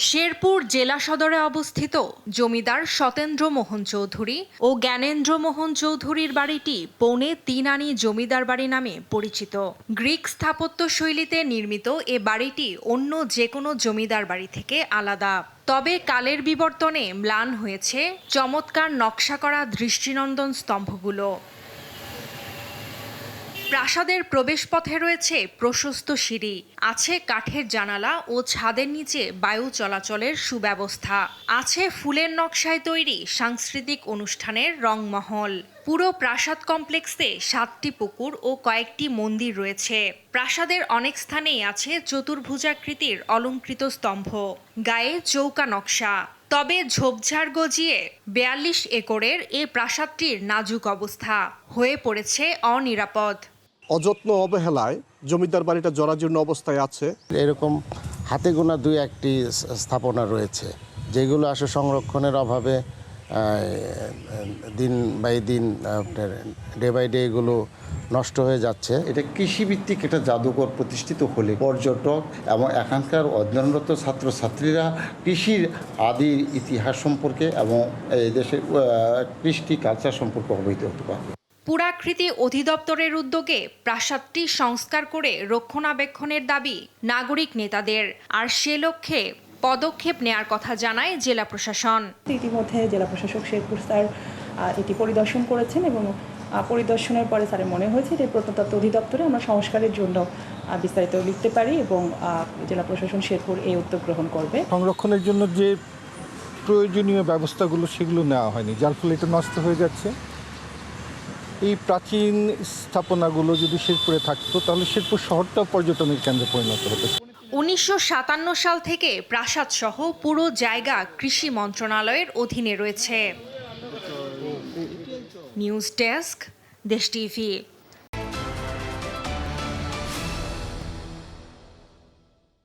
শেরপুর জেলা সদরে অবস্থিত জমিদার সতেন্দ্র মোহন চৌধুরী ও জ্ঞানেন্দ্র মোহন চৌধুরীর বাড়িটি পৌনে ৩ আনি জমিদার বাড়ি নামে পরিচিত। গ্রিক স্থাপত্য শৈলীতে নির্মিত এ বাড়িটি অন্য যে কোনো জমিদার বাড়ি থেকে আলাদা। তবে কালের বিবর্তনে ম্লান হয়েছে চমৎকার নকশা করা দৃষ্টিনন্দন স্তম্ভগুলো। প্রাসাদের প্রবেশপথে রয়েছে প্রশস্ত সিঁড়ি, আছে কাঠের জানালা ও ছাদের নিচে বায়ু চলাচলের সুব্যবস্থা, আছে ফুলের নকশায় তৈরি সাংস্কৃতিক অনুষ্ঠানের রংমহল। পুরো প্রাসাদ কমপ্লেক্সে ৭টি পুকুর ও কয়েকটি মন্দির রয়েছে। প্রাসাদের অনেক স্থানেই আছে চতুর্ভুজাকৃতির অলংকৃত স্তম্ভ, গায়ে চৌকা নকশা। তবে ঝোপঝাড় গজিয়ে ৪২ একরের এ প্রাসাদটির নাজুক অবস্থা, হয়ে পড়েছে অনিরাপদ। অযত্ন অবহেলায় জমিদার বাড়িটা জরাজীর্ণ অবস্থায় আছে। এরকম হাতে গোনা ২-১টি স্থাপনা রয়েছে যেগুলো আসলে সংরক্ষণের অভাবে দিন বাই দিন ডে বাই ডে এগুলো নষ্ট হয়ে যাচ্ছে। এটা কৃষিভিত্তিক একটা জাদুঘর প্রতিষ্ঠিত হলে পর্যটক এবং এখানকার অধ্যয়নরত ছাত্রছাত্রীরা কৃষির আদির ইতিহাস সম্পর্কে এবং এই দেশের কৃষ্টি কালচার সম্পর্কে অবহিত হতে পারবে। পুরাকৃতি অধিদপ্তরের উদ্যোগে প্রাসাদটি সংস্কার করে রক্ষণাবেক্ষণের দাবি নাগরিক নেতাদের, আর সে লক্ষ্যে পদক্ষেপ নেয়ার কথা জানায় জেলা প্রশাসন। ইতিমধ্যে জেলা প্রশাসক শেরপুর স্যার এটি পরিদর্শন করেছেন এবং পরিদর্শনের পরে স্যারের মনে হয়েছে যে প্রত্নতত্ত্ব অধিদপ্তরে আমরা সংস্কারের জন্য বিস্তারিত লিখতে পারি এবং জেলা প্রশাসন শেরপুর এই উদ্যোগ গ্রহণ করবে। সংরক্ষণের জন্য যে প্রয়োজনীয় ব্যবস্থাগুলো সেগুলো নেওয়া হয়নি, যার ফলে এটা নষ্ট হয়ে যাচ্ছে। এই প্রাচীন স্থাপনাগুলো যদি শেরপুরে থাকতো তাহলে শেরপুর শহরটাও পর্যটনের কেন্দ্রে পরিণত হতো। ১৯৫৭ সাল থেকে প্রাসাদ সহ পুরো জায়গা কৃষি মন্ত্রণালয়ের অধীনে রয়েছে। নিউজ ডেস্ক, দেশ টিভি।